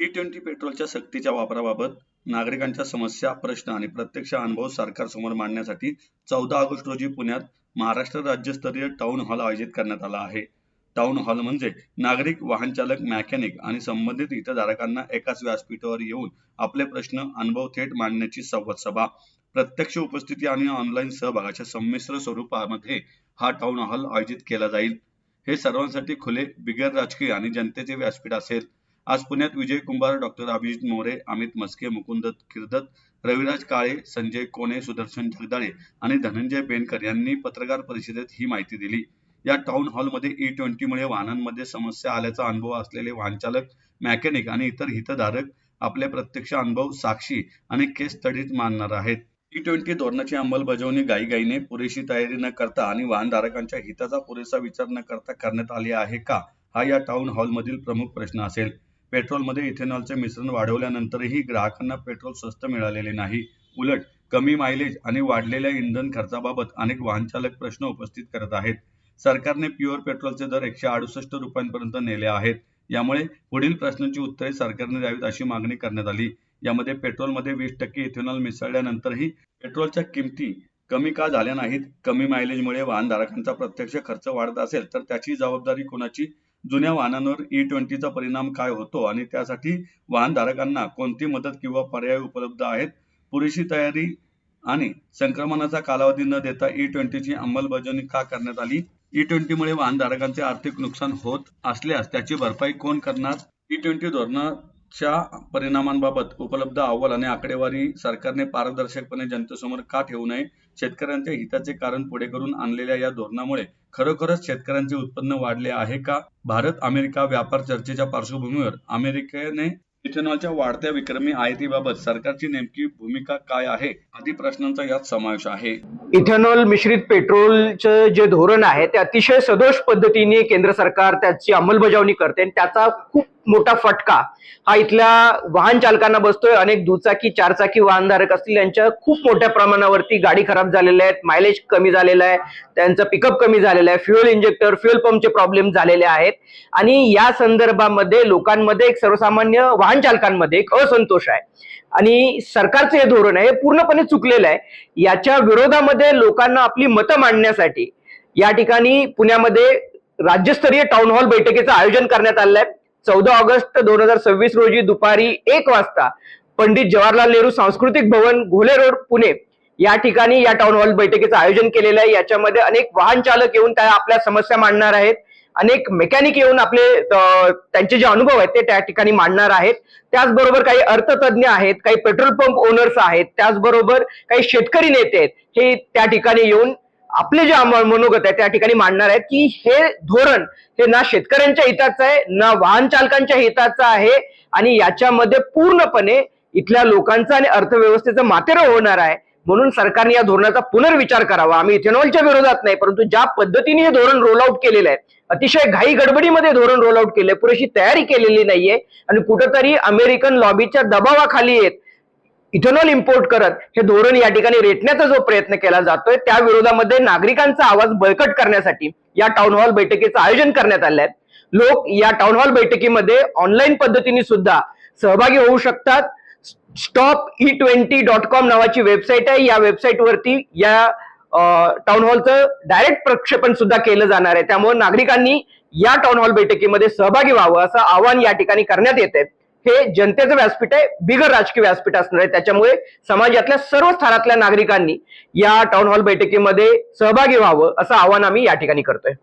E20 पेट्रोलच्या सक्तीच्या वापराबाबत नागरिकांच्या समस्या, प्रश्न आणि प्रत्यक्ष अनुभव सरकारसमोर मांडण्यासाठी 14 ऑगस्ट रोजी पुण्यात महाराष्ट्र राज्यस्तरीय टाउन हॉल आयोजित करण्यात आला आहे. टाउन हॉल म्हणजे नागरिक, वाहन चालक, मेकॅनिक आणि संबंधित हितधारकांना एकाच व्यासपीठावर येऊन आपले प्रश्न, अनुभव थेट मांडण्याची संवाद सभा. प्रत्यक्ष उपस्थिती आणि ऑनलाईन सहभागाच्या संमिश्र स्वरूपामध्ये हा टाउन हॉल आयोजित केला जाईल. हे सर्वांसाठी खुले, बिगर राजकीय आणि जनतेचे व्यासपीठ असेल. आज पुण्यात विजय कुंभार, डॉक्टर अभिजित मोरे, अमित मस्के, मुकुंद किर्दत, रविराज काळे, संजय कोणे, सुदर्शन जगदाळे आणि धनंजय बेनकर यांनी पत्रकार परिषदेत ही माहिती दिली. या टाउन हॉलमध्ये E20 मुळे वाहनांमध्ये समस्या आल्याचा अनुभव असलेले वाहनचालक, मेकॅनिक आणि इतर हितधारक आपले प्रत्यक्ष अनुभव, साक्षी आणि केस स्टडीज मांडणार आहेत. E20 धोरणाची अंमलबजावणी घाईघाईने, पुरेशी तयारी न करता आणि वाहनधारकांच्या हिताचा पुरेसा विचार न करता करण्यात आली आहे का, हा या टाउन हॉलमधील प्रमुख प्रश्न असेल. पेट्रोलमध्ये इथेनॉलचे मिश्रण वाढवल्यानंतरही ग्राहकांना पेट्रोल स्वस्त मिळालेले नाही. उलट कमी मायलेज आणि वाढलेल्या इंधन खर्चाबाबत अनेक वाहनचालक प्रश्न उपस्थित करत आहेत. सरकारने प्युअर पेट्रोलचे दर 168 रुपयांपर्यंत नेले आहेत. यामुळे पुढील प्रश्नांची उत्तरे सरकारने द्यावीत अशी मागणी करण्यात आली. यामध्ये पेट्रोलमध्ये 20% इथेनॉल मिसळल्यानंतरही पेट्रोलच्या किमती कमी का झाल्या नाहीत? कमी मायलेजमुळे वाहनधारकांचा प्रत्यक्ष खर्च वाढत असेल तर त्याची जबाबदारी कोणाची? जुन्या वाहनांवर E20चा परिणाम काय होतो आणि त्यासाठी वाहनधारकांना कोणती मदत किंवा पर्याय उपलब्ध आहेत? पुरेशी तयारी आणि संक्रमणाचा कालावधी न देता E20ची अंमलबजावणी का करण्यात आली? E20 मुळे वाहनधारकांचे आर्थिक नुकसान होत असल्यास त्याची भरपाई कोण करणार? E20 धोरणाच्या परिणामांबाबत उपलब्ध अहवाल आणि आकडेवारी सरकारने पारदर्शकपणे जनतेसमोर का ठेवू नये? शेतकऱ्यांच्या हिताचे कारण पुढे करून आणलेल्या या धोरणामुळे खरोखरच शेतकऱ्यांचे उत्पन्न वाढले आहे का? भारत अमेरिका व्यापार चर्चेच्या पार्श्वभूमीवर अमेरिकेने इथेनॉलच्या वाढत्या विक्रमी आयातीबाबत सरकारची नेमकी भूमिका काय आहे, आदी प्रश्नांचा यात समावेश आहे. इथेनॉल मिश्रित पेट्रोलचं जे धोरण आहे ते अतिशय सदोष पद्धतीने केंद्र सरकार त्याची अंमलबजावणी करते आणि त्याचा खूप मोठा फटका हा इथल्या वाहन चालकांना बसतोय. अनेक दुचाकी, चारचाकी वाहनधारक असतील यांच्या खूप मोठ्या प्रमाणावरती गाडी खराब झालेल्या आहेत, मायलेज कमी झालेला आहे, त्यांचं पिकअप कमी झालेलं आहे, फ्युएल इंजेक्टर, फ्युएल पंपचे प्रॉब्लेम झालेले आहेत आणि या संदर्भामध्ये लोकांमध्ये एक सर्वसामान्य वाहन चालकांमध्ये एक असंतोष आहे आणि सरकारचे हे धोरण आहे पूर्णपणे चुकलेलं आहे. याच्या विरोधामध्ये लोकांना आपली मतं मांडण्यासाठी या ठिकाणी पुण्यामध्ये राज्यस्तरीय टाउन हॉल बैठकीचं आयोजन करण्यात आलं आहे. 14 ऑगस्ट 2026 रोजी दुपारी 1 वाजता पंडित जवाहरलाल नेहरू सांस्कृतिक भवन, घोले रोड, पुणे या ठिकाणी या टाउन हॉल बैठकीचं आयोजन केलेलं आहे. याच्यामध्ये अनेक वाहन चालक येऊन त्या आपल्या समस्या मांडणार आहेत, अनेक मेकॅनिक येऊन आपले त्यांचे जे अनुभव आहेत ते त्या ठिकाणी मांडणार आहेत. त्याचबरोबर काही अर्थतज्ञ आहेत, काही पेट्रोल पंप ओनर्स आहेत, त्याचबरोबर काही शेतकरी नेते आहेत, हे त्या ठिकाणी येऊन आपले जे मनोगत आहे त्या ठिकाणी मांडणार आहेत की हे धोरण हे ना शेतकऱ्यांच्या हिताचं आहे ना वाहन चालकांच्या हिताचं आहे आणि याच्यामध्ये पूर्णपणे इथल्या लोकांचा आणि अर्थव्यवस्थेचं मातेरं होणार आहे. म्हणून सरकारने या धोरणाचा पुनर्विचार करावा. आम्ही इथेनॉलच्या विरोधात नाही, परंतु ज्या पद्धतीने हे धोरण रोल आउट केलेलं आहे, अतिशय घाई गडबडीमध्ये धोरण रोल आउट केलंय, पुरेशी तयारी केलेली नाहीये आणि कुठंतरी अमेरिकन लॉबीच्या दबावाखाली येत इथेनॉल इम्पोर्ट करत हे धोरण या ठिकाणी रेटण्याचा जो प्रयत्न केला जातोय त्या विरोधामध्ये नागरिकांचा आवाज बळकट करण्यासाठी या टाउन हॉल बैठकीचं आयोजन करण्यात आलंय. लोक या टाउन हॉल बैठकीमध्ये ऑनलाईन पद्धतीने सुद्धा सहभागी होऊ शकतात. StopE20.com नावाची वेबसाईट आहे. या वेबसाईट वरती या टाउन हॉलचं डायरेक्ट प्रक्षेपण सुद्धा केलं जाणार आहे. त्यामुळे नागरिकांनी या टाउन हॉल बैठकीमध्ये सहभागी व्हावं असं आवाहन या ठिकाणी करण्यात येते. हे जनतेचं व्यासपीठ आहे, बिगर राजकीय व्यासपीठ असणार आहे. त्याच्यामुळे समाजातल्या सर्व स्तरातल्या नागरिकांनी या टाउन हॉल बैठकीमध्ये सहभागी व्हावं असं आवाहन आम्ही या ठिकाणी करतोय.